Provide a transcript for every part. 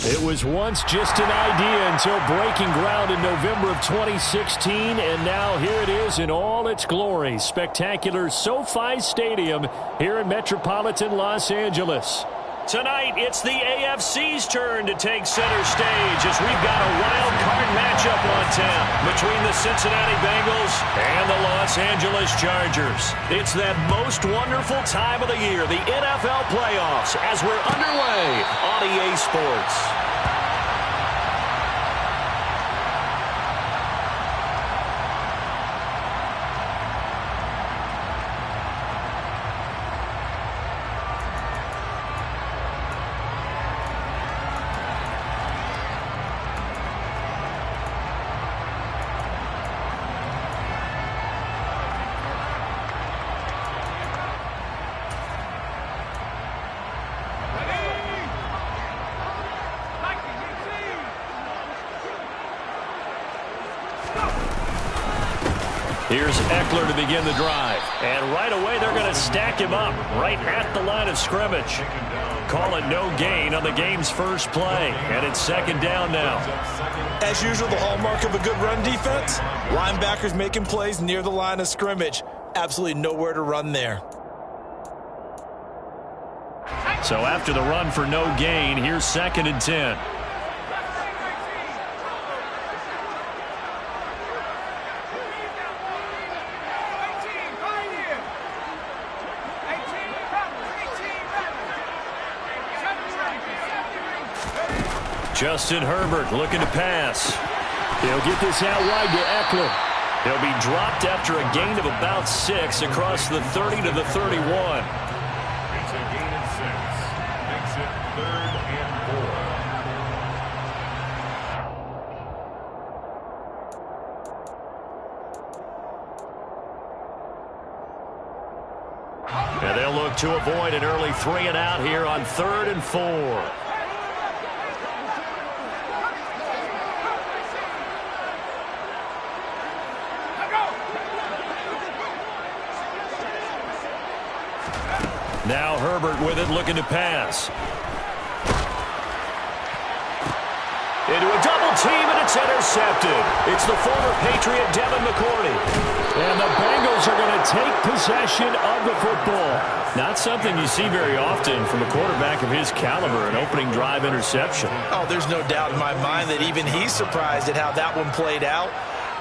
It was once just an idea until breaking ground in November of 2016, and now here it is in all its glory. Spectacular SoFi Stadium here in metropolitan Los Angeles. Tonight, it's the AFC's turn to take center stage as we've got a wild card matchup on tap between the Cincinnati Bengals and the Los Angeles Chargers. It's that most wonderful time of the year, the NFL playoffs, as we're underway on EA Sports. Here's Eckler to begin the drive. And right away, they're going to stack him up right at the line of scrimmage. Call it no gain on the game's first play. And it's second down now. As usual, the hallmark of a good run defense, linebackers making plays near the line of scrimmage. Absolutely nowhere to run there. So after the run for no gain, here's 2nd and 10. Justin Herbert looking to pass. He'll get this out wide to Eckler. He'll be dropped after a gain of about 6 across the 30 to the 31. It's a gain of 6. Makes it 3rd and 4. And they'll look to avoid an early 3 and out here on 3rd and 4. Now Herbert with it, looking to pass. Into a double team, and it's intercepted. It's the former Patriot Devin McCourty. And the Bengals are going to take possession of the football. Not something you see very often from a quarterback of his caliber, an opening drive interception. Oh, there's no doubt in my mind that even he's surprised at how that one played out.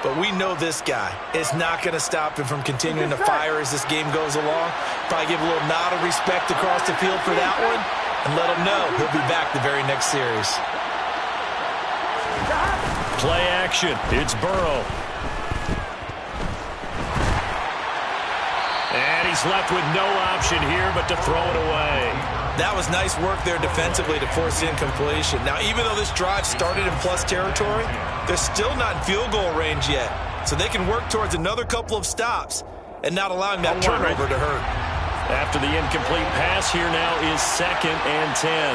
But we know this guy is not going to stop him from continuing to fire as this game goes along. Probably give a little nod of respect across the field for that one and let him know he'll be back the very next series. Play action. It's Burrow. And he's left with no option here but to throw it away. That was nice work there defensively to force incompletion. Now, even though this drive started in plus territory, they're still not in field goal range yet. So they can work towards another couple of stops and not allowing that turnover to hurt. After the incomplete pass, here now is 2nd and 10. 11-90.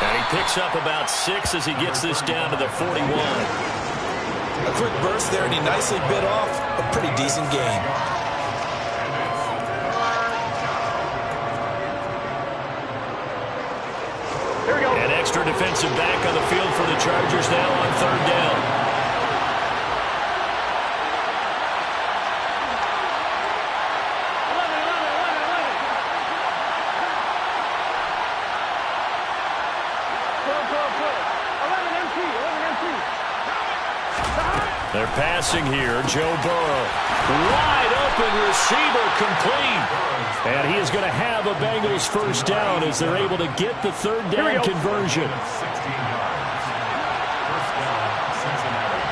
And he picks up about 6 as he gets this down to the 41. A quick burst there, and he nicely bit off a pretty decent gain. An extra defensive back on the field for the Chargers now on 3rd down. They're passing here. Joe Burrow. Wide open receiver complete. And he is going to have a Bengals first down as they're able to get the 3rd down conversion. 16 yards. First down, Cincinnati.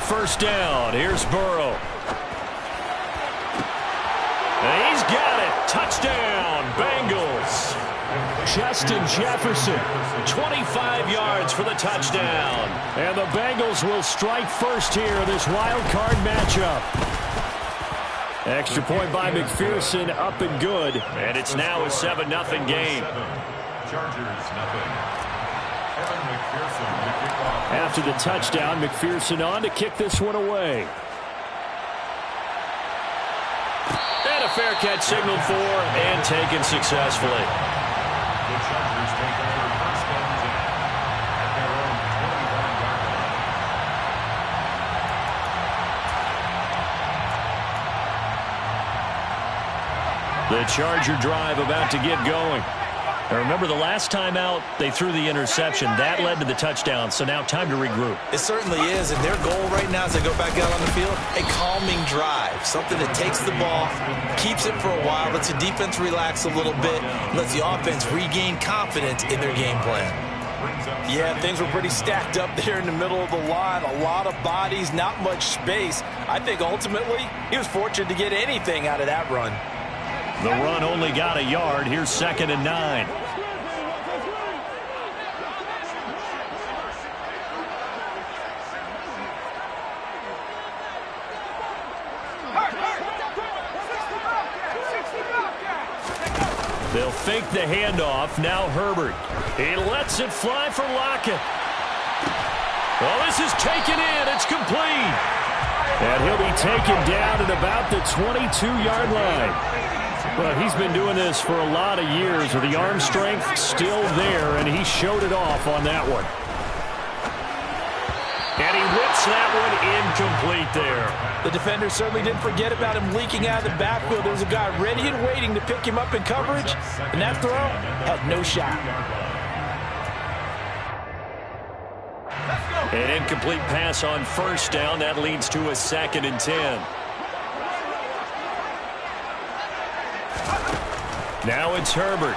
First down. Here's Burrow. And he's got it. Touchdown, Bengals. Justin Jefferson. 25 yards for the touchdown. And the Bengals will strike first here in this wild card matchup. Extra point by McPherson, up and good. And it's now a 7-0 game. Chargers, nothing. Evan McPherson to kick off. After the touchdown, McPherson on to kick this one away. And a fair catch signaled for and taken successfully. The Chargers take over first and 10 at their own 25-yard line. The Charger drive about to get going. Now remember, the last time out, they threw the interception. That led to the touchdown, so now time to regroup. It certainly is, and their goal right now as they go back out on the field, a calming drive, something that takes the ball, keeps it for a while, lets the defense relax a little bit, lets the offense regain confidence in their game plan. Yeah, things were pretty stacked up there in the middle of the line. A lot of bodies, not much space. I think ultimately he was fortunate to get anything out of that run. The run only got a yard. Here's 2nd and 9. They'll fake the handoff. Now Herbert. He lets it fly for Lockett. Well, this is taken in. It's complete. And he'll be taken down at about the 22-yard line. Well, he's been doing this for a lot of years with the arm strength still there, and he showed it off on that one. And he whips that one incomplete there. The defender certainly didn't forget about him leaking out of the backfield. There was a guy ready and waiting to pick him up in coverage, and that throw had no shot. An incomplete pass on first down. That leads to a 2nd and 10. Now it's Herbert.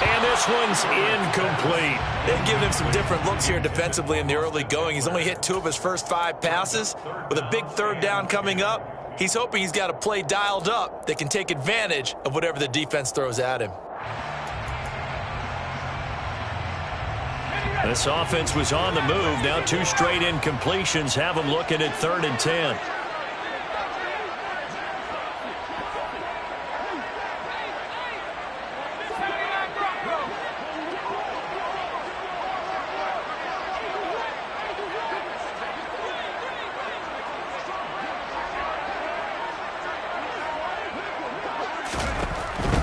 And this one's incomplete. They've given him some different looks here defensively in the early going. He's only hit 2 of his first 5 passes. With a big 3rd down coming up, he's hoping he's got a play dialed up that can take advantage of whatever the defense throws at him. This offense was on the move. Now 2 straight incompletions have them looking at 3rd and 10.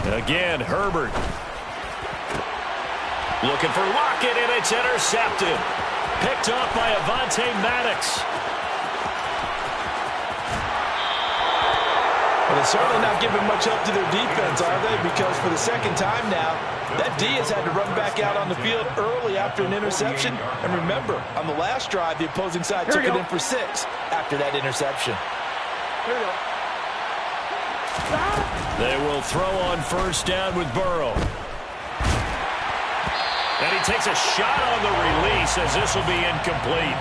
Again, Herbert. Looking for Lockett, and it's intercepted. Picked off by Avonte Maddox. Well, they're certainly not giving much help to their defense, are they? Because for the 2nd time now, that D has had to run back out on the field early after an interception. And remember, on the last drive, the opposing side took it in for 6 after that interception. Here we go. They will throw on first down with Burrow. And he takes a shot on the release as this will be incomplete.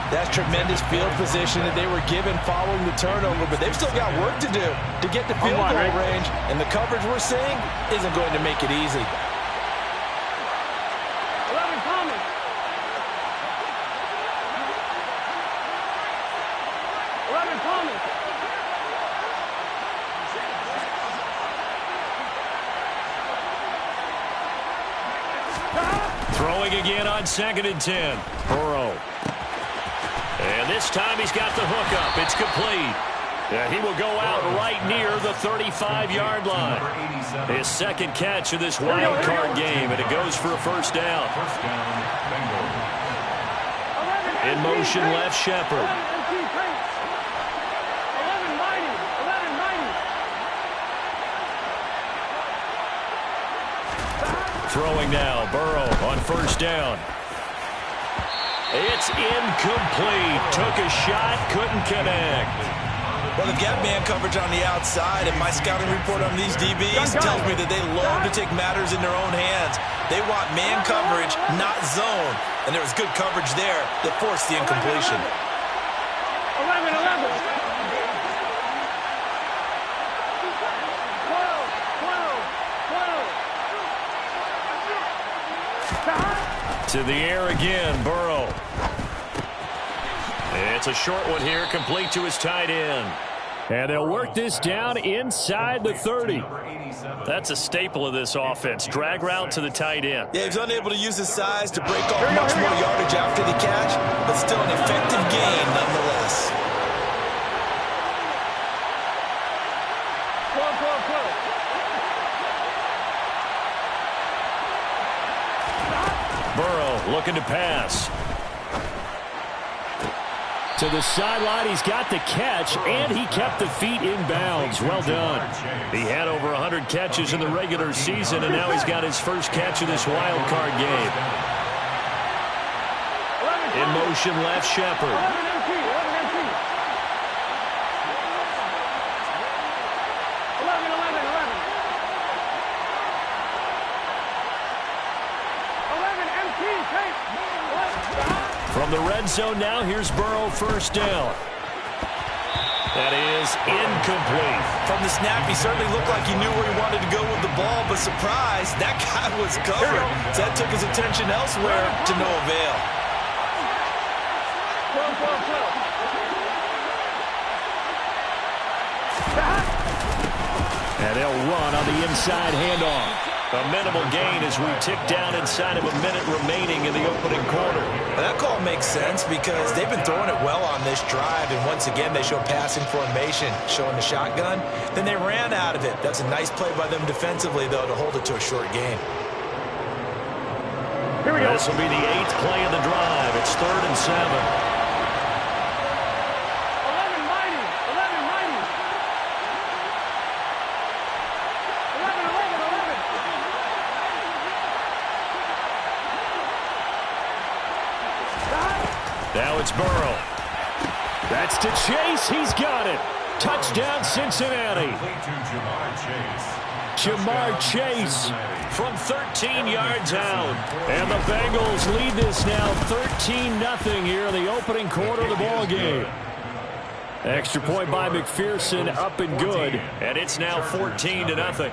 That's tremendous field position that they were given following the turnover, but they've still got work to do to get the field goal range, and the coverage we're seeing isn't going to make it easy. 11 coming. 11 coming. Throwing again on 2nd and 10. Burrow. And this time he's got the hookup. It's complete. He will go out right near the 35-yard line. His 2nd catch of this wild card game, and it goes for a first down. First down, Bengals. In motion left, Shepard. 11 Throwing now, Burrow on first down. It's incomplete. Took a shot, couldn't connect. Well, they've got man coverage on the outside, and my scouting report on these DBs tells me that they love to take matters in their own hands. They want man coverage, not zone. And there was good coverage there that forced the incompletion. 11, 11. 12, 12, 12. To the air again, Burrow. It's a short one here, complete to his tight end. And they'll work this down inside the 30. That's a staple of this offense. Drag route to the tight end. Yeah, he's unable to use his size to break off much more yardage after the catch, but still an effective gain nonetheless. Burrow looking to pass. To the sideline, he's got the catch, and he kept the feet in bounds. Well done. He had over 100 catches in the regular season, and now he's got his first catch of this wild card game. In motion, left Shepard. From the red zone now, here's Burrow, first down. That is incomplete. From the snap, he certainly looked like he knew where he wanted to go with the ball, but surprise, that guy was covered. So that took his attention elsewhere to no avail. And they'll run on the inside handoff. A minimal gain as we tick down inside of a minute remaining in the opening quarter. And that call makes sense because they've been throwing it well on this drive, and once again they show passing formation, showing the shotgun. Then they ran out of it. That's a nice play by them defensively, though, to hold it to a short gain. Here we go. This will be the 8th play of the drive. It's 3rd and 7. Now it's Burrow. That's to Chase. He's got it. Touchdown, Cincinnati. Ja'Marr Chase from 13 yards out. And the Bengals lead this now 13-0 here in the opening quarter of the ball game. Extra point by McPherson, up and good. And it's now 14-0.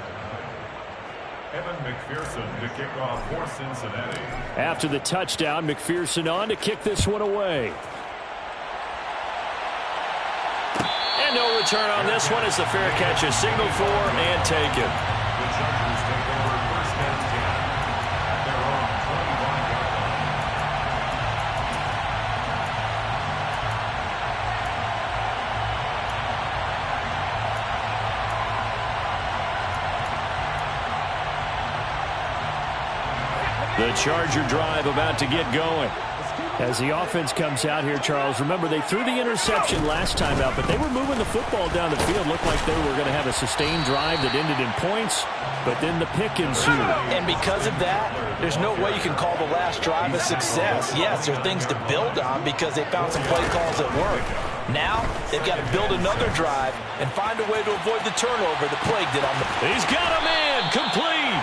Evan McPherson to kick off for Cincinnati. After the touchdown, McPherson on to kick this one away. And no return on this one as the fair catch is signaled for and taken. The Chargers take over 1st and 10 at their own 21-yard line. The Charger drive about to get going. As the offense comes out here, Charles, remember they threw the interception last time out, but they were moving the football down the field. Looked like they were going to have a sustained drive that ended in points, but then the pick ensued. And because of that, there's no way you can call the last drive a success. Yes, there are things to build on because they found some play calls that work. Now, they've got to build another drive and find a way to avoid the turnover that plagued it on the... He's got a man, complete.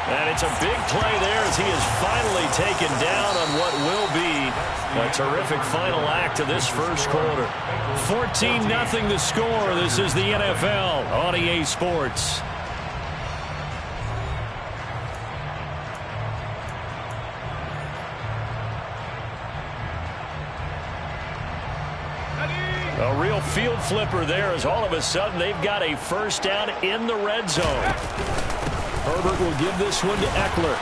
And it's a big play there as he is finally taken down on what will be a terrific final act of this first quarter. 14-0 the score. This is the NFL on EA Sports. A real field flipper there as all of a sudden they've got a first down in the red zone. Herbert will give this one to Eckler.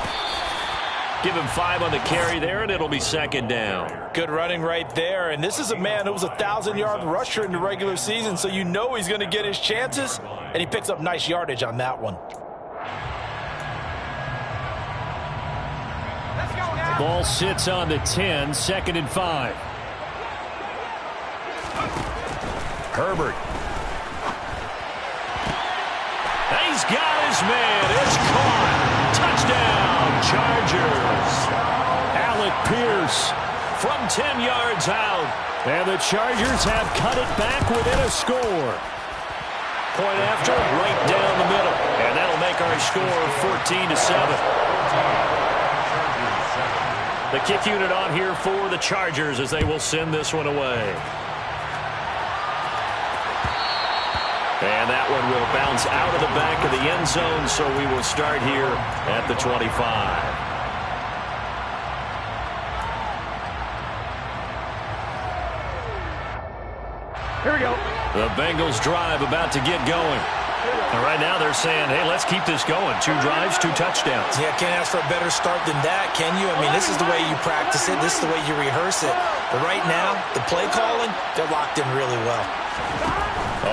Give him 5 on the carry there, and it'll be 2nd down. Good running right there, and this is a man who was a 1,000-yard rusher in the regular season, so you know he's going to get his chances, and he picks up nice yardage on that one. Ball sits on the 10, 2nd and 5. Herbert. He's got his man. It's caught. Touchdown, Chargers. Alec Pierce from 10 yards out. And the Chargers have cut it back within a score. Point after, right down the middle. And that'll make our score 14-7. The kick unit on here for the Chargers as they will send this one away. And that one will bounce out of the back of the end zone, so we will start here at the 25. Here we go. The Bengals drive about to get going. And right now they're saying, hey, let's keep this going. 2 drives, 2 touchdowns. Yeah, can't ask for a better start than that, can you? I mean, this is the way you practice it. This is the way you rehearse it. But right now, the play calling, they're locked in really well.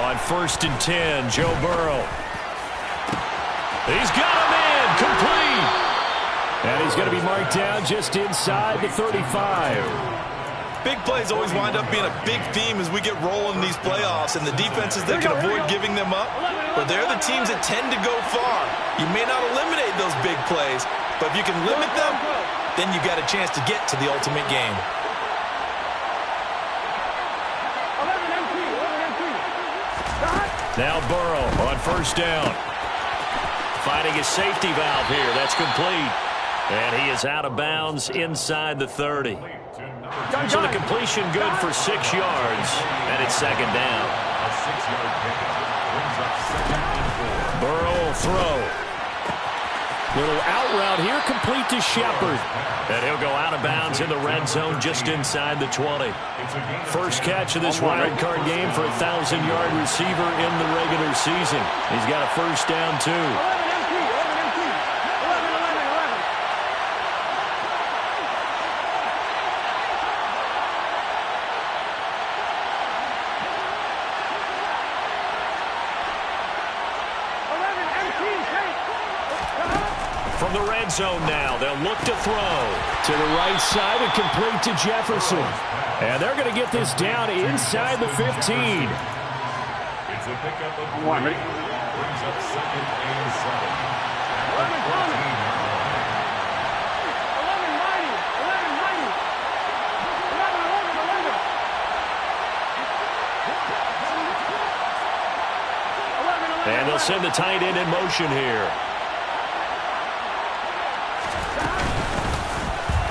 On 1st and 10, Joe Burrow. He's got him in, complete. And he's going to be marked down just inside the 35. Big plays always wind up being a big theme as we get rolling in these playoffs, and the defenses that can avoid giving them up, but they're the teams that tend to go far. You may not eliminate those big plays, but if you can limit them, then you got a chance to get to the ultimate game. 11 MP. Now Burrow on 1st down. Finding a safety valve here. That's complete. And he is out of bounds inside the 30. So the completion good for 6 yards, and it's 2nd down. A 6-yard pickup brings up 2nd and 4. Burrow will throw. Little out route here, complete to Shepard. And he'll go out of bounds in the red zone just inside the 20. First catch of this wild card game for a 1,000-yard receiver in the regular season. He's got a 1st down, too. 11 MP. 11. From the red zone now, they'll look to throw. To the right side and complete to Jefferson. And they're going to get this down inside the 15. It's a pickup of 3. Brings up 2nd and 7. 11. And they'll send the tight end in motion here.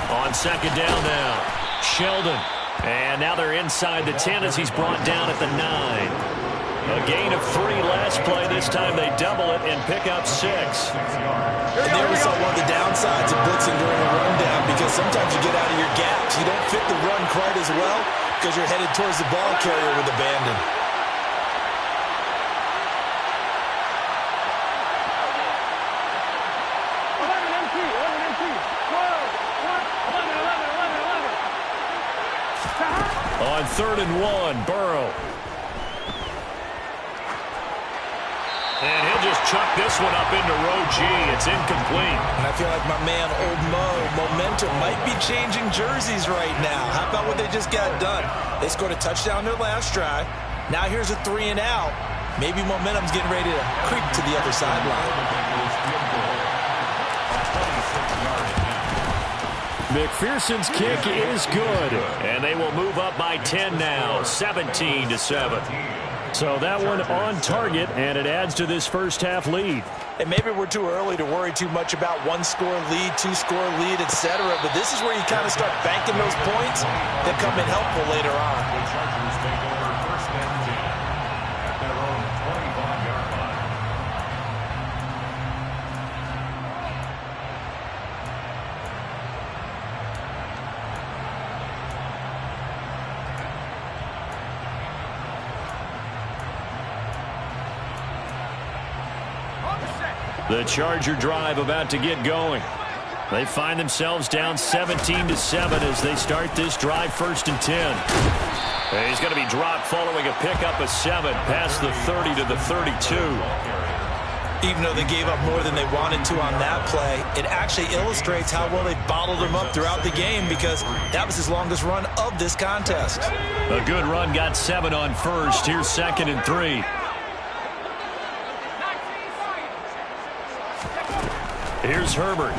On 2nd down now, Sheldon. And now they're inside the 10 as he's brought down at the 9. A gain of 3 last play. This time they double it and pick up 6. And there we saw one of the downsides of blitzing during a rundown, because sometimes you get out of your gaps. You don't fit the run quite as well because you're headed towards the ball carrier with abandon. On 3rd and 1, Burrow. And he'll just chuck this one up into row G. It's incomplete. And I feel like my man, Old Mo, momentum might be changing jerseys right now. How about what they just got done? They scored a touchdown their last drive. Now here's a 3 and out. Maybe momentum's getting ready to creep to the other sideline. McPherson's kick is good. And they will move up by 10 now, 17-7. So that one on target, and it adds to this first half lead. And maybe we're too early to worry too much about 1-score lead, 2-score lead, etc. But this is where you kind of start banking those points that come in helpful later on. The Chargers take over 1st and 10 at their own 25-yard line. The Charger drive about to get going. They find themselves down 17-7 as they start this drive 1st and 10. And he's going to be dropped following a pickup of 7 past the 30 to the 32. Even though they gave up more than they wanted to on that play, it actually illustrates how well they bottled him up throughout the game, because that was his longest run of this contest. A good run got 7 on 1st. Here's 2nd and 3. Here's Herbert.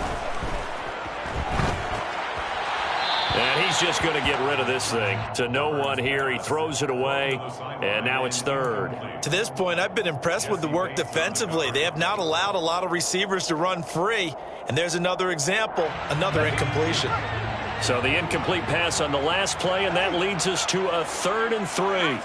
And he's just going to get rid of this thing. To no one here. He throws it away, and now it's 3rd. To this point, I've been impressed with the work defensively. They have not allowed a lot of receivers to run free. And there's another example, another incompletion. So the incomplete pass on the last play, and that leads us to a 3rd and 3.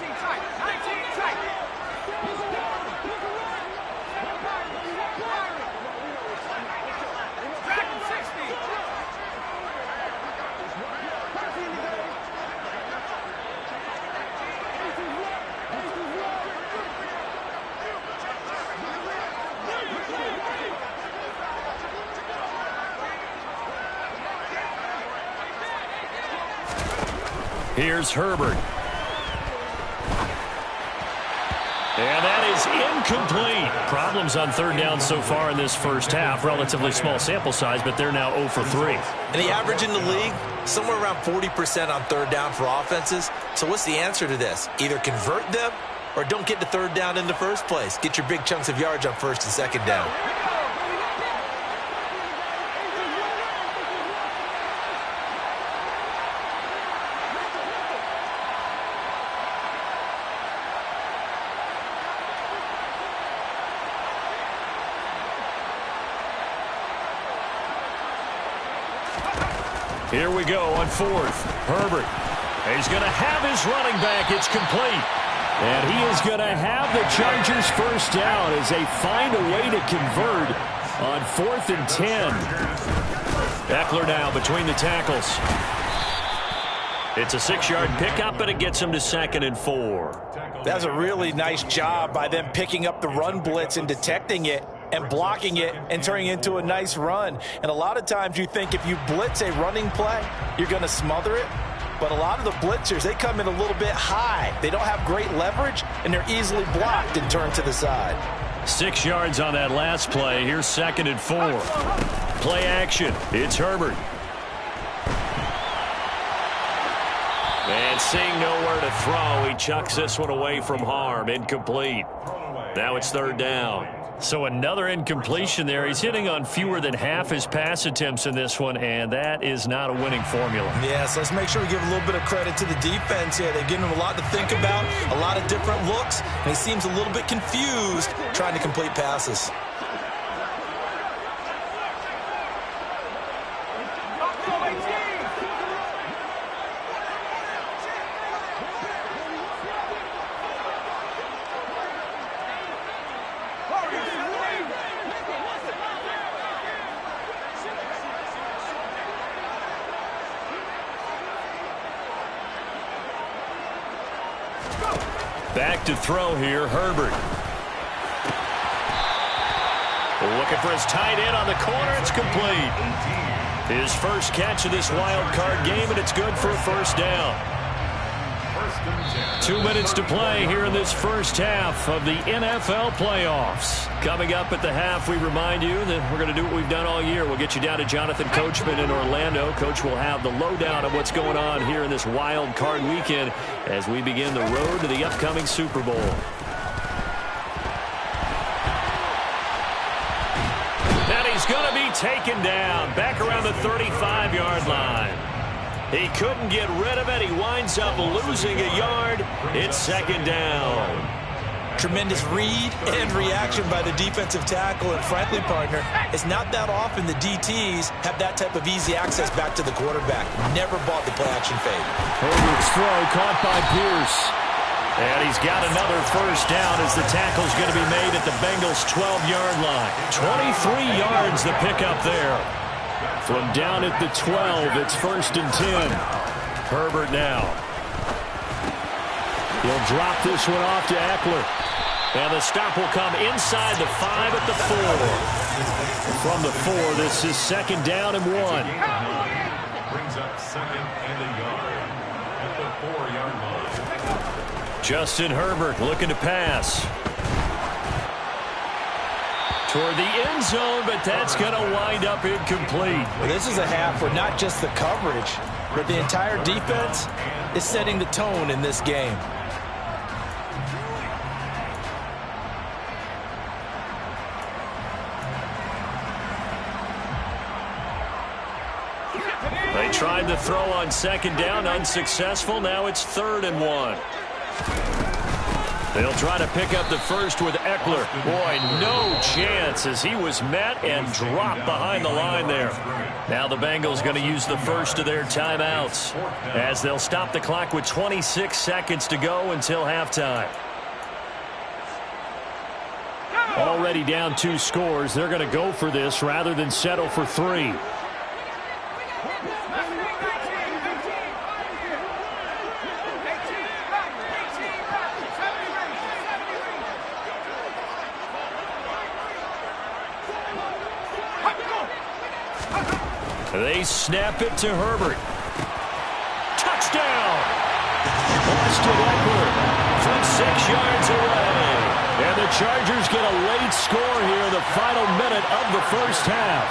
Here's Herbert. And that is incomplete. Problems on third down so far in this first half. Relatively small sample size, but they're now 0 for 3. And the average in the league, somewhere around 40% on third down for offenses. So what's the answer to this? Either convert them or don't get to third down in the first place. Get your big chunks of yards on first and second down. Here we go on fourth. Herbert. He's going to have his running back. It's complete. And he is going to have the Chargers first down as they find a way to convert on 4th and 10. Eckler now between the tackles. It's a 6-yard pickup, and it gets him to 2nd and 4. That's a really nice job by them picking up the run blitz and detecting it and blocking it and turning it into a nice run. And a lot of times you think if you blitz a running play, you're going to smother it. But a lot of the blitzers, they come in a little bit high. They don't have great leverage, and they're easily blocked and turned to the side. 6 yards on that last play. Here's 2nd and 4. Play action. It's Herbert. And seeing nowhere to throw, he chucks this one away from harm. Incomplete. Now it's 3rd down. So another incompletion there. He's hitting on fewer than half his pass attempts in this one, and that is not a winning formula. Yes, let's make sure we give a little bit of credit to the defense here. They've given him a lot to think about, a lot of different looks, and he seems a little bit confused trying to complete passes. Back to throw here, Herbert. Looking for his tight end on the corner. It's complete. His first catch of this wild card game, and it's good for a first down. 2 minutes to play here in this first half of the NFL playoffs. Coming up at the half, we remind you that we're going to do what we've done all year. We'll get you down to Jonathan Coachman in Orlando. Coach will have the lowdown of what's going on here in this wild card weekend as we begin the road to the upcoming Super Bowl. And he's going to be taken down back around the 35-yard line. He couldn't get rid of it. He winds up losing a yard. It's 2nd down. Tremendous read and reaction by the defensive tackle, and frankly, partner, it's not that often the DTs have that type of easy access back to the quarterback. Never bought the play-action fade. Herbert's throw caught by Pierce. And he's got another first down as the tackle's going to be made at the Bengals' 12-yard line. 23 yards the pickup there. From down at the 12, it's 1st and 10. Herbert now. He'll drop this one off to Eckler. And the stop will come inside the 5 at the 4. From the 4, this is 2nd down and 1. Brings up 2nd and a yard at the 4-yard line. Justin Herbert looking to pass. Toward the end zone, but that's going to wind up incomplete. Well, this is a half where not just the coverage, but the entire defense is setting the tone in this game. They tried to throw on 2nd down, unsuccessful. Now it's 3rd and 1. They'll try to pick up the first with Eckler. Boy, no chance as he was met and dropped behind the line there. Now the Bengals going to use the first of their timeouts as they'll stop the clock with 26 seconds to go until halftime. Already down 2 scores. They're going to go for this rather than settle for 3. They snap it to Herbert. Touchdown! Austin Eckler from 6 yards away. And the Chargers get a late score here in the final minute of the first half.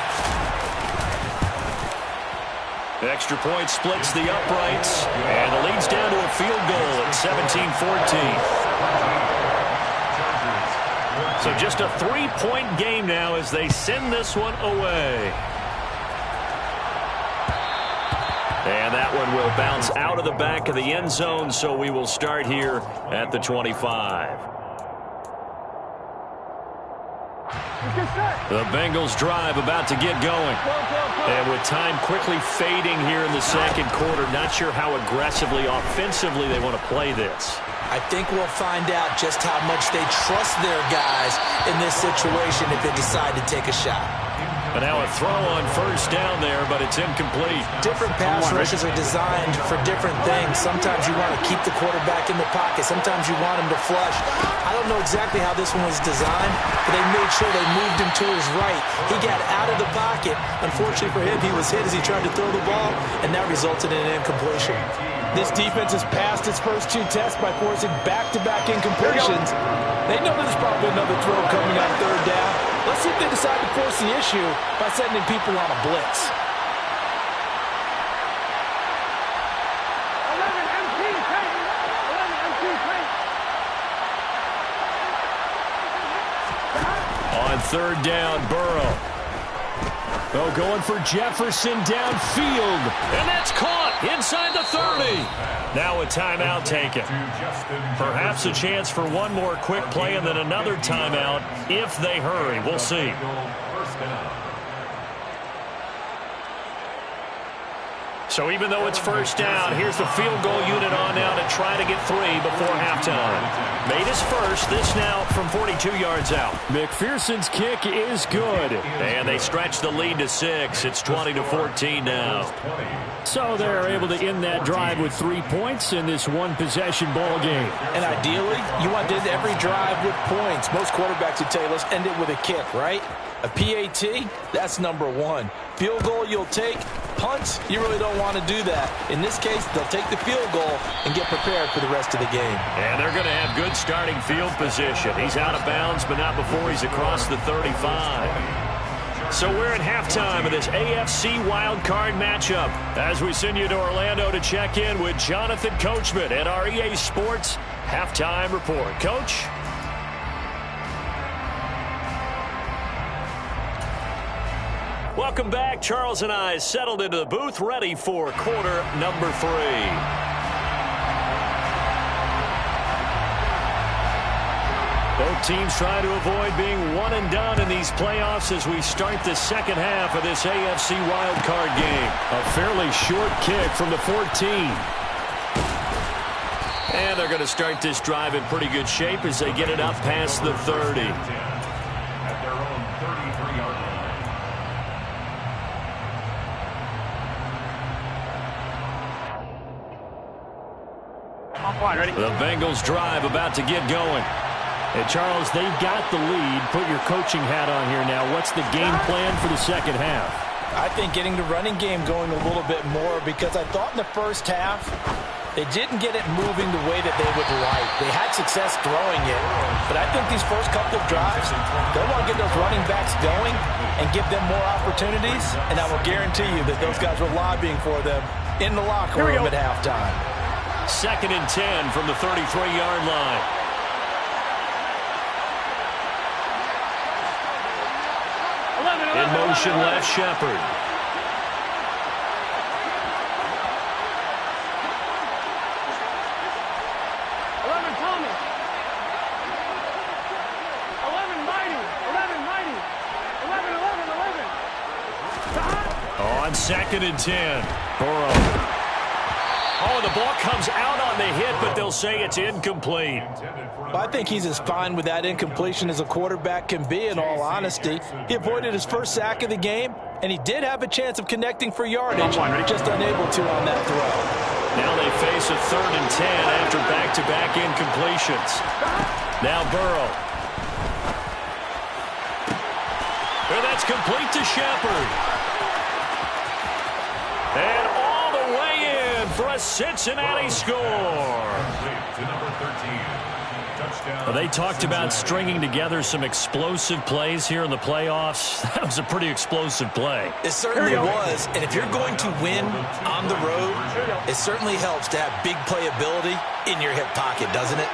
Extra point splits the uprights, and it leads down to a field goal at 17-14. So just a 3-point game now as they send this one away. And that one will bounce out of the back of the end zone, so we will start here at the 25. The Bengals drive about to get going. And with time quickly fading here in the second quarter, not sure how aggressively, offensively they want to play this. I think we'll find out just how much they trust their guys in this situation if they decide to take a shot. But now a throw on first down there, but it's incomplete. Different pass rushes are designed for different things. Sometimes you want to keep the quarterback in the pocket. Sometimes you want him to flush. I don't know exactly how this one was designed, but they made sure they moved him to his right. He got out of the pocket. Unfortunately for him, he was hit as he tried to throw the ball, and that resulted in an incompletion. This defense has passed its first 2 tests by forcing back-to-back incompletions. They know there's probably another throw coming on third down. Let's see if they decide to force the issue by sending people on a blitz. 11 MT, 11 MT, On third down, Burrow. Oh, going for Jefferson downfield. And that's caught inside the 30. Now a timeout taken. Perhaps a chance for one more quick play and then another timeout if they hurry. We'll see. So even though it's first down, here's the field goal unit on now to try to get 3 before halftime. Made his first, this now from 42 yards out. McPherson's kick is good. And they stretch the lead to 6. It's 20-14 now. So they're able to end that drive with 3 points in this one-possession ball game. And ideally, you want to end every drive with points. Most quarterbacks would tell you, let's end it with a kick, right? A PAT, that's number 1. Field goal you'll take. Punts, you really don't want to do that. In this case, they'll take the field goal and get prepared for the rest of the game. And they're going to have good starting field position. He's out of bounds, but not before he's across the 35. So we're at halftime of this AFC wildcard matchup as we send you to Orlando to check in with Jonathan Coachman at our EA Sports Halftime Report. Coach? Welcome back. Charles and I settled into the booth, ready for quarter number 3. Both teams try to avoid being one and done in these playoffs as we start the second half of this AFC wildcard game. A fairly short kick from the 14. And they're going to start this drive in pretty good shape as they get it up past the 30. At their own 33-yard line. The Bengals drive about to get going. And Charles, they've got the lead. Put your coaching hat on here now. What's the game plan for the second half? I think getting the running game going a little bit more because I thought in the first half they didn't get it moving the way that they would like. They had success throwing it, but I think these first couple of drives, they'll want to get those running backs going and give them more opportunities, and I will guarantee you that those guys were lobbying for them in the locker room at halftime. 2nd and 10 from the 33-yard line. In motion left, Shepard. On 2nd and 10, Burrow. Oh, the ball comes out on the hit, but they'll say it's incomplete. Well, I think he's as fine with that incompletion as a quarterback can be, in all honesty. He avoided his first sack of the game, and he did have a chance of connecting for yardage, just unable to on that throw. Now they face a 3rd and 10 after back-to-back incompletions. Now Burrow. And that's complete to Shepard. And all the way in for a Cincinnati score. To number 13. Well, they talked about stringing together some explosive plays here in the playoffs. That was a pretty explosive play. It certainly was, and if you're going to win on the road, it certainly helps to have big playability in your hip pocket, doesn't it?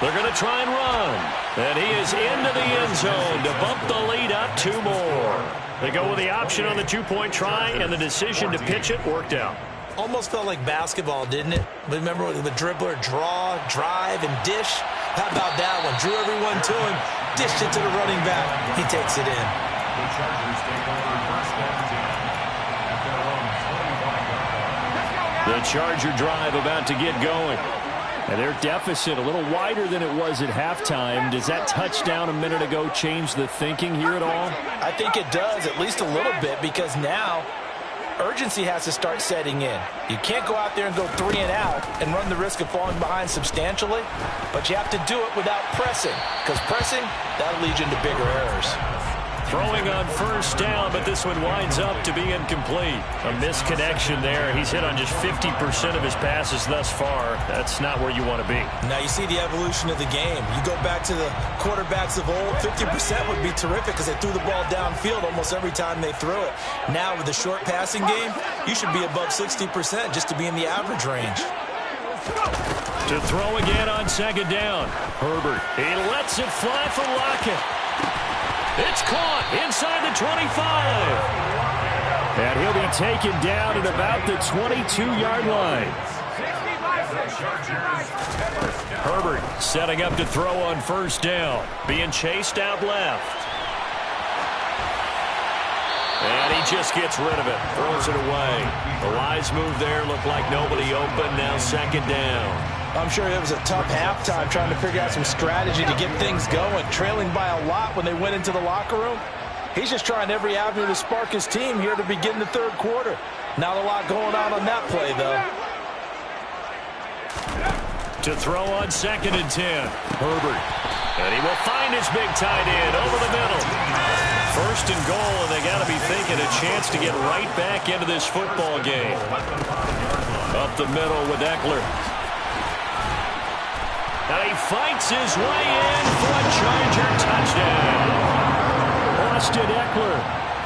They're going to try and run. And he is into the end zone to bump the lead up 2 more. They go with the option on the 2-point try, and the decision to pitch it worked out. Almost felt like basketball, didn't it? Remember the dribbler, draw, drive, and dish? How about that one? Drew everyone to him, dished it to the running back. He takes it in. The Chargers take over first and 10 at their own 25-yard line. The Charger drive about to get going. And their deficit a little wider than it was at halftime. Does that touchdown a minute ago change the thinking here at all? I think it does, at least a little bit, because now urgency has to start setting in. You can't go out there and go 3 and out and run the risk of falling behind substantially, but you have to do it without pressing, because pressing, that'll lead you into bigger errors. Throwing on first down, but this one winds up to be incomplete. A misconnection there. He's hit on just 50% of his passes thus far. That's not where you want to be. Now you see the evolution of the game. You go back to the quarterbacks of old, 50% would be terrific because they threw the ball downfield almost every time they threw it. Now with the short passing game, you should be above 60% just to be in the average range. To throw again on second down. Herbert. He lets it fly for Lockett. It's caught inside the 25. And he'll be taken down at about the 22-yard line. Herbert setting up to throw on first down. Being chased out left. And he just gets rid of it. Throws it away. The wise move there. Looked like nobody open. Now second down. I'm sure it was a tough halftime trying to figure out some strategy to get things going, trailing by a lot when they went into the locker room. He's just trying every avenue to spark his team here to begin the third quarter. Not a lot going on that play, though. To throw on second and 10. Herbert. And he will find his big tight end over the middle. First and goal, and they got to be thinking a chance to get right back into this football game. Up the middle with Eckler. And he fights his way in for a Charger touchdown. Austin Eckler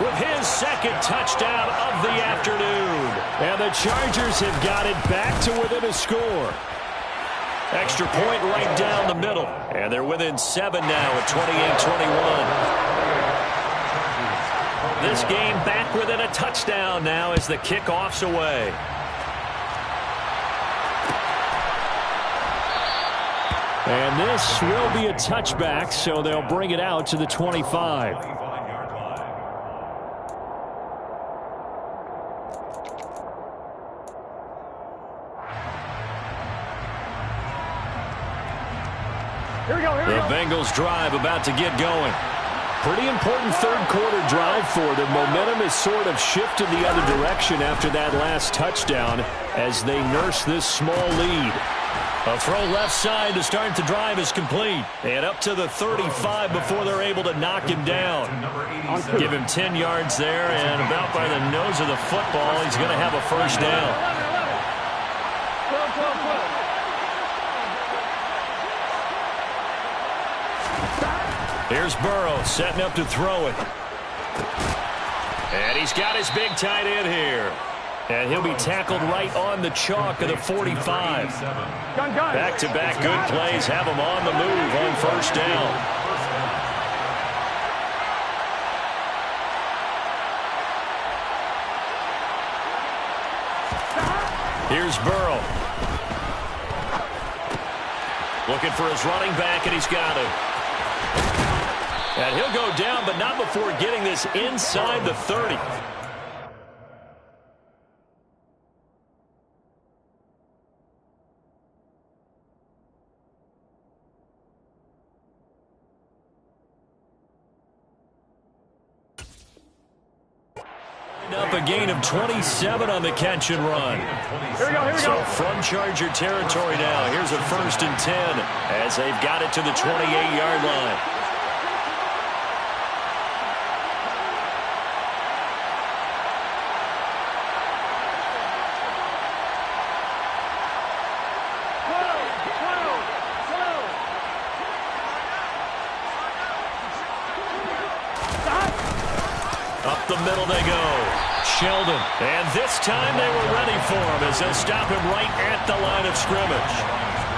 with his second touchdown of the afternoon. And the Chargers have got it back to within a score. Extra point right down the middle. And they're within 7 now at 28-21. This game back within a touchdown now as the kickoff's away. And this will be a touchback, so they'll bring it out to the 25. Here we go. The Bengals drive about to get going. Pretty important third quarter drive for them. Momentum has sort of shifted the other direction after that last touchdown as they nurse this small lead. A throw left side to start the drive is complete. And up to the 35 before they're able to knock him down. Give him 10 yards there, and about by the nose of the football, he's going to have a first down. Here's Burrow setting up to throw it. And he's got his big tight end here. And he'll be tackled right on the chalk of the 45. Back-to-back good plays have him on the move on first down. Here's Burrow. Looking for his running back, and he's got it. And he'll go down, but not before getting this inside the 30. Up a gain of 27 on the catch and run. Here we go. So from Charger territory now, here's a first and 10 as they've got it to the 28-yard line. Sheldon. And this time they were ready for him as they'll stop him right at the line of scrimmage.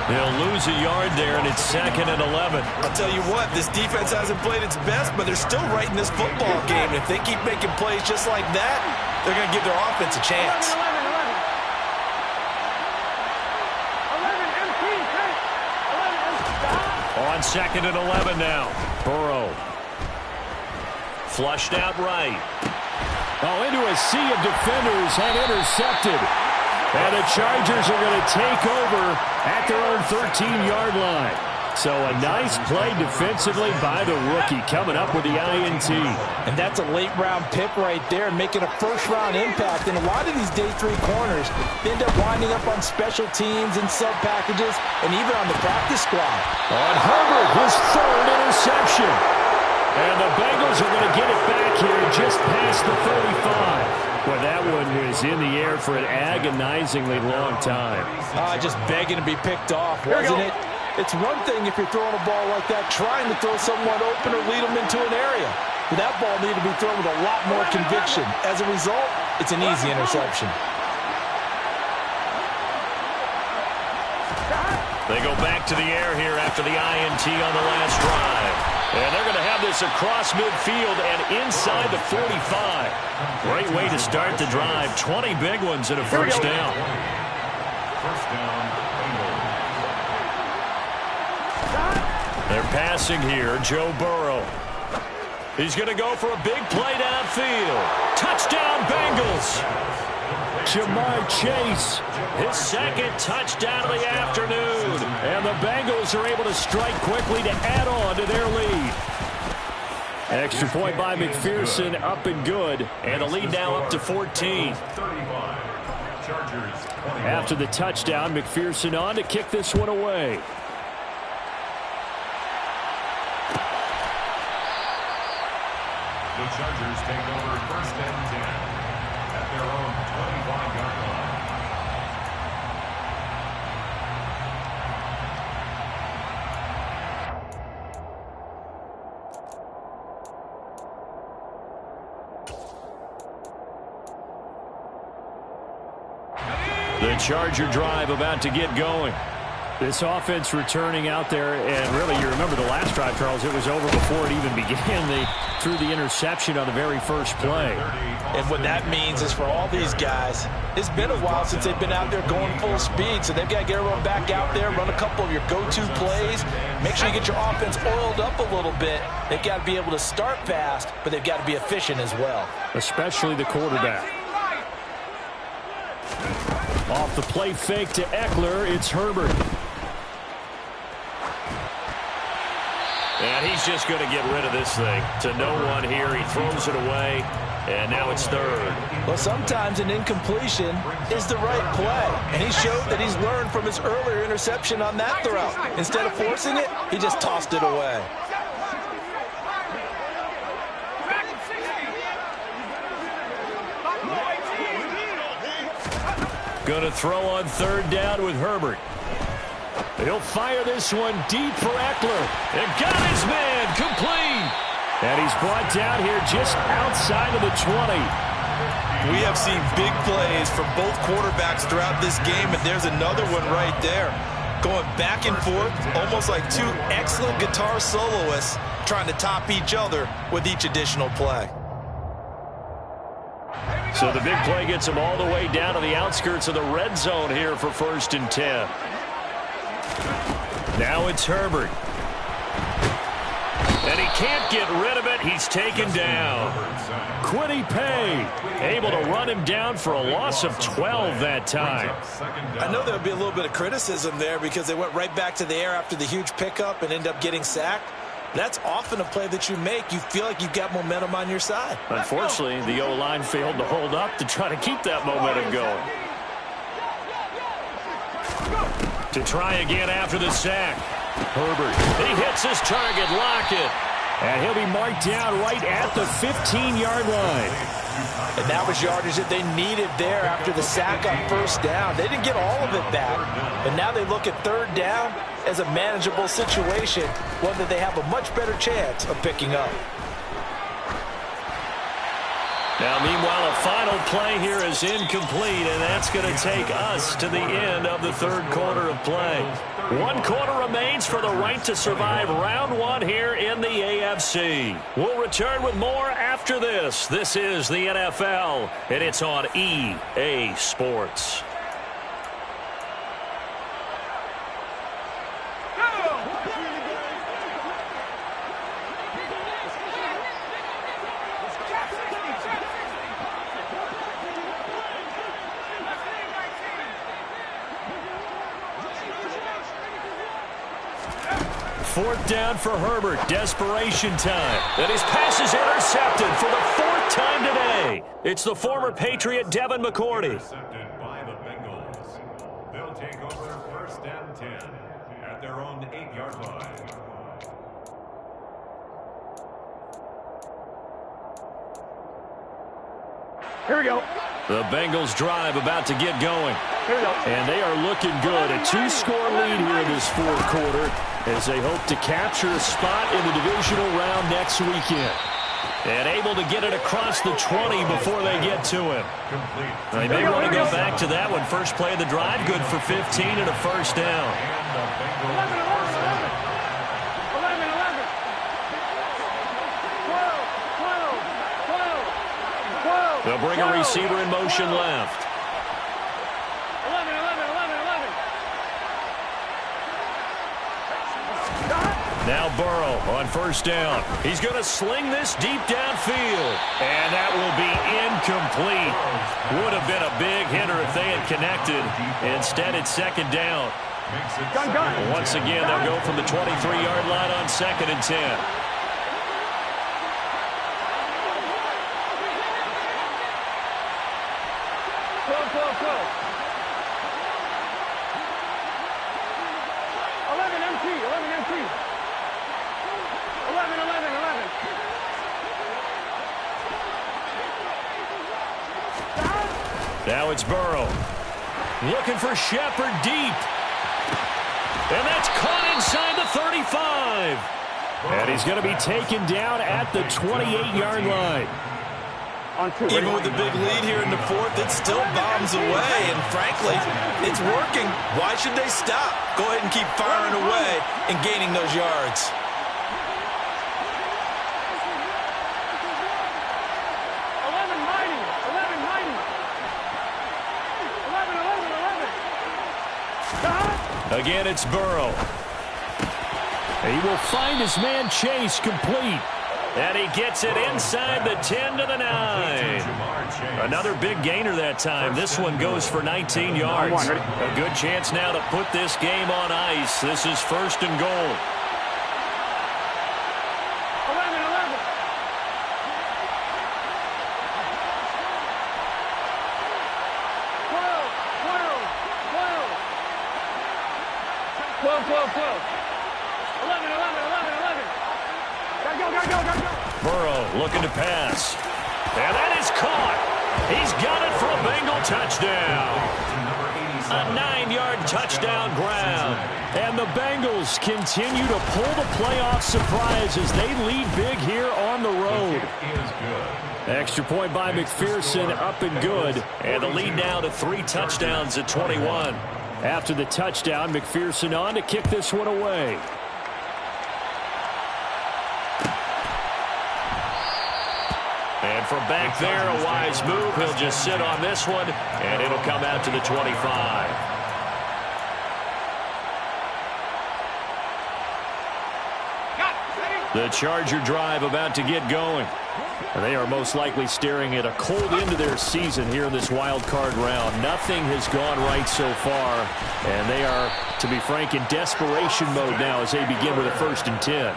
They'll lose a yard there, and it's 2nd and 11. I'll tell you what, this defense hasn't played its best, but they're still right in this football game. If they keep making plays just like that, they're going to give their offense a chance. 11. On 2nd and 11 now. Burrow. Flushed out right. Oh, into a sea of defenders and intercepted. And the Chargers are going to take over at their own 13-yard line. So a nice play defensively by the rookie coming up with the INT. And that's a late-round pick right there, making a first-round impact. And a lot of these day 3 corners end up winding up on special teams and sub-packages and even on the practice squad. On Herbert, his 3rd interception. And the Bengals are going to get it back here just past the 35. Well, that one was in the air for an agonizingly long time. Just begging to be picked off, wasn't it? It's one thing if you're throwing a ball like that, trying to throw someone open or lead them into an area. But that ball needed to be thrown with a lot more conviction. As a result, it's an easy interception. They go back to the air here after the INT on the last drive. And they're going to have this across midfield and inside the 45. Great way to start the drive. 20 big ones and a first down. First down, Bengals. They're passing here. Joe Burrow. He's going to go for a big play downfield. Touchdown, Bengals. Jamar Chase, his 2nd touchdown of the afternoon. And the Bengals are able to strike quickly to add on to their lead. Extra point by McPherson, up and good. And the lead now up to 14. 35. Chargers 21. After the touchdown, McPherson on to kick this one away. The Chargers take over 1st and 10 at their own 25-yard line. The Charger drive about to get going. This offense returning out there, and really, you remember the last drive, Charles, it was over before it even began. They threw the interception on the very first play. And what that means is for all these guys, it's been a while since they've been out there going full speed, so they've got to get everyone back out there, run a couple of your go-to plays, make sure you get your offense oiled up a little bit. They've got to be able to start fast, but they've got to be efficient as well. Especially the quarterback. Off the play fake to Eckler, it's Herbert. And he's just going to get rid of this thing to no one here. He throws it away, and now it's 3rd. Well, sometimes an incompletion is the right play, and he showed that he's learned from his earlier interception on that throw. Instead of forcing it, he just tossed it away. Going to throw on 3rd down with Herbert. He'll fire this one deep for Eckler. And got his man complete. And he's brought down here just outside of the 20. We have seen big plays from both quarterbacks throughout this game, and there's another one right there. Going back and forth, almost like 2 excellent guitar soloists trying to top each other with each additional play. So the big play gets him all the way down to the outskirts of the red zone here for 1st and 10. Now it's Herbert. And he can't get rid of it. He's taken down. Kwity Paye able to run him down for a loss of 12 that time. I know there would be a little bit of criticism there because they went right back to the air after the huge pickup and ended up getting sacked. That's often a play that you make. You feel like you've got momentum on your side. Unfortunately, the O-line failed to hold up to try to keep that momentum going. To try again after the sack. Herbert, he hits his target, Lockett. And he'll be marked down right at the 15-yard line. And that was yardage that they needed there after the sack on 1st down. They didn't get all of it back. But now they look at 3rd down as a manageable situation, one that they have a much better chance of picking up. Now, meanwhile, a final play here is incomplete, and that's going to take us to the end of the third quarter of play. 1 quarter remains for the right to survive round 1 here in the AFC. We'll return with more after this. This is the NFL, and it's on EA Sports. Fourth down for Herbert. Desperation time. And his pass is intercepted for the 4th time today. It's the former Patriot Devin McCourty. Intercepted by the Bengals. They'll take over 1st and 10 at their own 8-yard line. Here we go. The Bengals drive about to get going. Here we go. And they are looking good. A 2-score lead here in this 4th quarter as they hope to capture a spot in the divisional round next weekend. And able to get it across the 20 before they get to him. They may want to go back to that one. First play of the drive, good for 15 and a 1st down. 11, 11, 11. 12, 12, 12. They'll bring a receiver in motion left. 11, 11, 11, 11. Now Burrow on 1st down. He's going to sling this deep downfield. And that will be incomplete. Would have been a big hitter if they had connected. Instead, it's 2nd down. Once again, they'll go from the 23-yard line on 2nd and 10. Now it's Burrow. Looking for Shepard deep. And that's caught inside the 35. And he's going to be taken down at the 28-yard line. Even with the big lead here in the 4th, it still bombs away. And frankly, it's working. Why should they stop? Go ahead and keep firing away and gaining those yards. Again, it's Burrow. He will find his man Chase complete. And he gets it inside the 10 to the 9. Another big gainer that time. This one goes for 19 yards. A good chance now to put this game on ice. This is 1st and goal. 11, 11. 12, 12, 12. 11, 11, 11, 11. Gotta go. Burrow looking to pass. And that is caught. He's got it for a Bengal touchdown. A 9-yard touchdown ground. And the Bengals continue to pull the playoff surprise as they lead big here on the road. Extra point by McPherson, up and good. And the lead now to 3 touchdowns at 21. After the touchdown, McPherson on to kick this one away. And from back there, a wise move. He'll just sit on this one, and it'll come out to the 25. The Charger drive about to get going. And they are most likely staring at a cold end to their season here in this wild card round. Nothing has gone right so far, and they are, to be frank, in desperation mode now as they begin with a 1st and 10.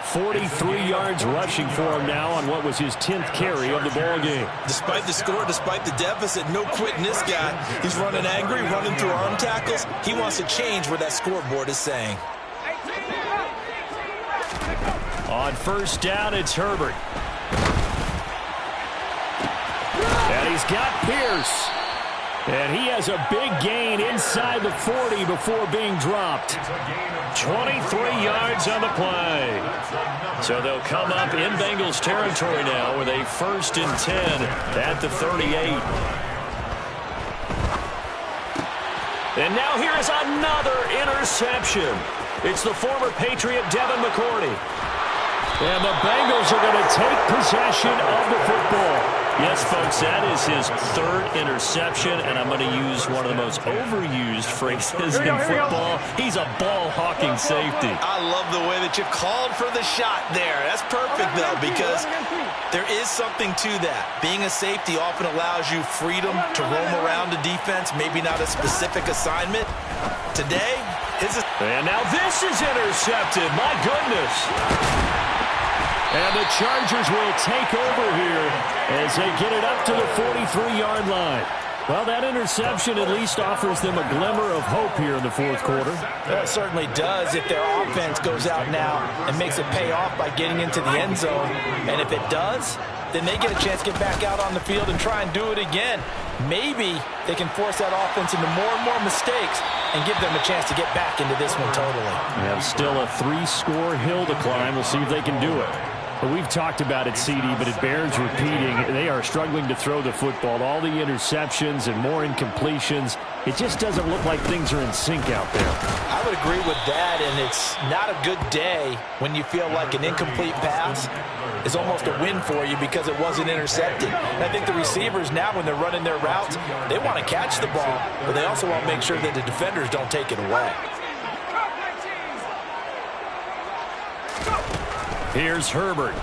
43 yards rushing for him now on what was his 10th carry of the ball game. Despite the score, despite the deficit, no quitting this guy. He's running angry, running through arm tackles. He wants to change what that scoreboard is saying. On 1st down, it's Herbert. And he's got Pierce. And he has a big gain inside the 40 before being dropped. 23 yards on the play. So they'll come up in Bengals territory now with a 1st and 10 at the 38. And now here is another interception. It's the former Patriot Devin McCourty. And the Bengals are going to take possession of the football. Yes, folks, that is his 3rd interception, and I'm going to use one of the most overused phrases in football. He's a ball-hawking safety. I love the way that you called for the shot there. That's perfect, though, because there is something to that. Being a safety often allows you freedom to roam around the defense, maybe not a specific assignment. Today, and now this is intercepted. My goodness. And the Chargers will take over here as they get it up to the 43-yard line. Well, that interception at least offers them a glimmer of hope here in the 4th quarter. Well, it certainly does if their offense goes out now and makes it pay off by getting into the end zone. And if it does, then they get a chance to get back out on the field and try and do it again. Maybe they can force that offense into more and more mistakes and give them a chance to get back into this one totally. We have still a 3-score hill to climb. We'll see if they can do it. But we've talked about it, CD, but it bears repeating. They are struggling to throw the football. All the interceptions and more incompletions. It just doesn't look like things are in sync out there. I would agree with that, and it's not a good day when you feel like an incomplete pass is almost a win for you because it wasn't intercepted. And I think the receivers now, when they're running their routes, they want to catch the ball, but they also want to make sure that the defenders don't take it away. Here's Herbert.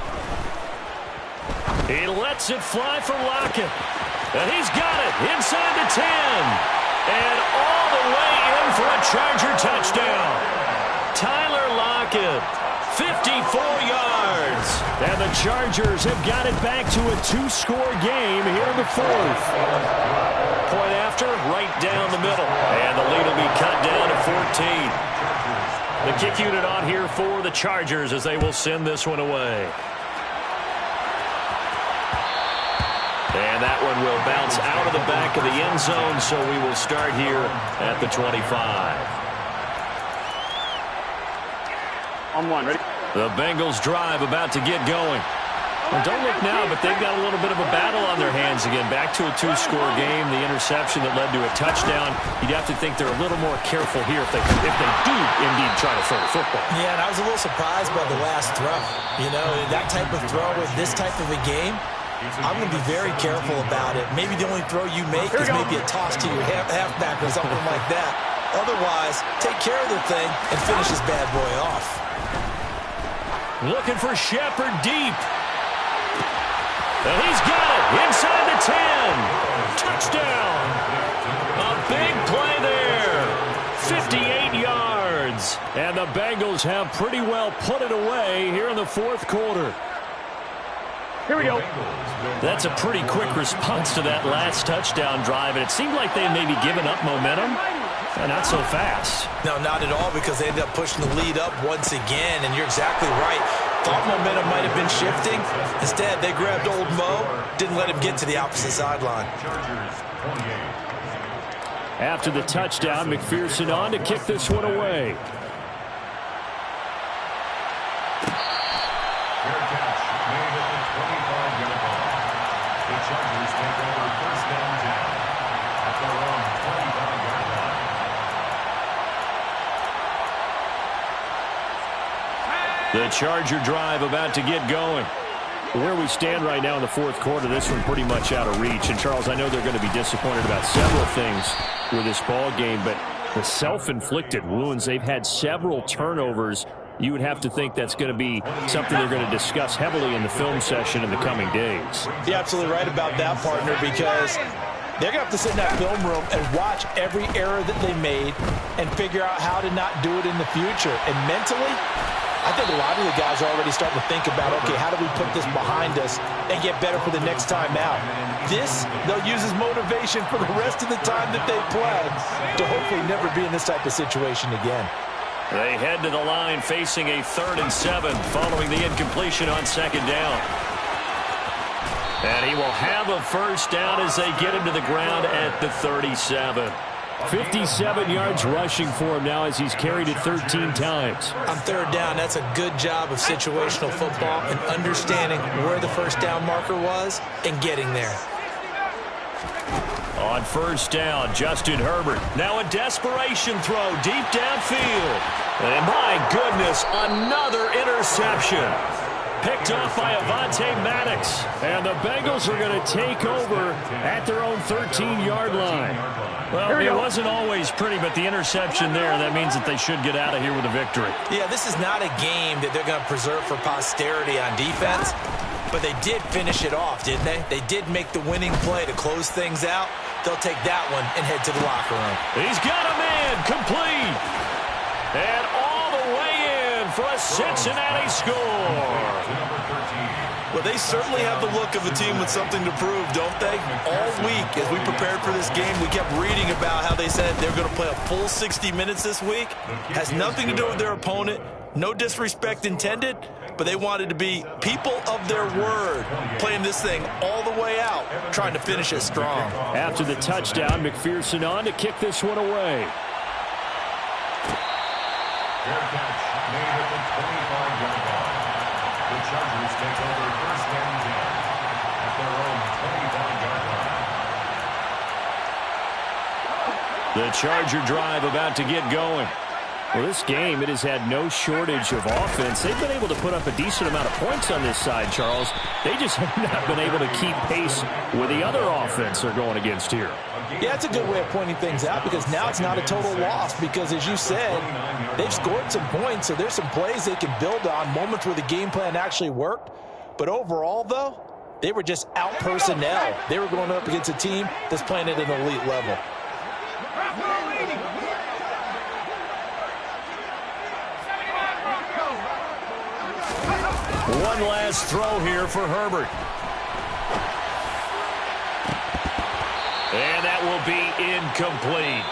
He lets it fly for Lockett. And he's got it inside the 10. And all the way in for a Charger touchdown. Tyler Lockett, 54 yards. And the Chargers have got it back to a 2-score game here in the 4th. Point after, right down the middle. And the lead will be cut down to 14. The kick unit on here for the Chargers as they will send this one away. And that one will bounce out of the back of the end zone, so we will start here at the 25. On 1, ready? The Bengals drive about to get going. Well, don't look now, but they've got a little bit of a battle on their hands again. Back to a 2-score game. The interception that led to a touchdown. You'd have to think they're a little more careful here if they do indeed try to throw the football. Yeah, and I was a little surprised by the last throw. You know, that type of throw with this type of a game, I'm going to be very careful about it. Maybe the only throw you make is maybe a toss to your halfback or something like that. Otherwise, take care of the thing and finish this bad boy off. Looking for Shepard deep. And he's got it inside the 10. Touchdown. A big play there. 58 yards. And the Bengals have pretty well put it away here in the 4th quarter. Here we go. That's a pretty quick response to that last touchdown drive, and it seemed like they maybe given up momentum. Not so fast. No, not at all, because they ended up pushing the lead up once again, and you're exactly right. Thought momentum might have been shifting. Instead, they grabbed old Mo, didn't let him get to the opposite sideline. After the touchdown, McPherson on to kick this one away. Fair catch made at the 25-yard line. The Chargers take over 1st and 10 at their own 25-yard line. The Charger drive about to get going. Where we stand right now in the 4th quarter, this one pretty much out of reach. And, Charles, I know they're going to be disappointed about several things with this ball game, but the self-inflicted wounds, they've had several turnovers. You would have to think that's going to be something they're going to discuss heavily in the film session in the coming days. You're absolutely right about that, partner, because they're going to have to sit in that film room and watch every error that they made and figure out how to not do it in the future. And mentally, I think a lot of the guys are already starting to think about, okay, how do we put this behind us and get better for the next time out? This, they'll use as motivation for the rest of the time that they play to hopefully never be in this type of situation again. They head to the line facing a 3rd and 7 following the incompletion on 2nd down. And he will have a first down as they get him to the ground at the 37. 57 yards rushing for him now as he's carried it 13 times. On third down, that's a good job of situational football and understanding where the first down marker was and getting there. On first down, Justin Herbert. Now a desperation throw deep downfield. And my goodness, another interception. Picked off by Avonte Maddox. And the Bengals are going to take over at their own 13-yard line. Well, it wasn't always pretty, but the interception there, that means that they should get out of here with a victory. Yeah, this is not a game that they're going to preserve for posterity on defense, but they did finish it off, didn't they? They did make the winning play to close things out. They'll take that one and head to the locker room. He's got a man complete. And all the way in for a Cincinnati score. Well, they certainly have the look of a team with something to prove, don't they? All week, as we prepared for this game, we kept reading about how they said they're going to play a full 60 minutes this week. Has nothing to do with their opponent. No disrespect intended, but they wanted to be people of their word, playing this thing all the way out, trying to finish it strong. After the touchdown, McPherson on to kick this one away. Fair catch made at the 25-yard line. The Chargers take over first and 10 at their own 25-yard line. The Charger drive about to get going. Well, this game, it has had no shortage of offense. They've been able to put up a decent amount of points on this side, Charles. They just have not been able to keep pace with the other offense they're going against here. Yeah, it's a good way of pointing things out because now it's not a total loss because, as you said, they've scored some points, so there's some plays they can build on, moments where the game plan actually worked. But overall, though, they were just out personnel. They were going up against a team that's playing at an elite level. One last throw here for Herbert. And that will be incomplete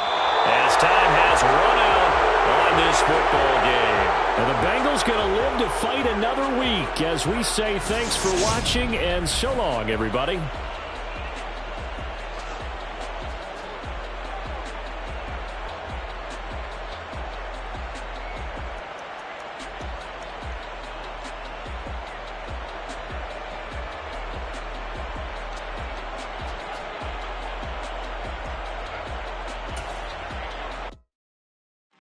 as time has run out on this football game. And the Bengals going to live to fight another week as we say thanks for watching and so long, everybody.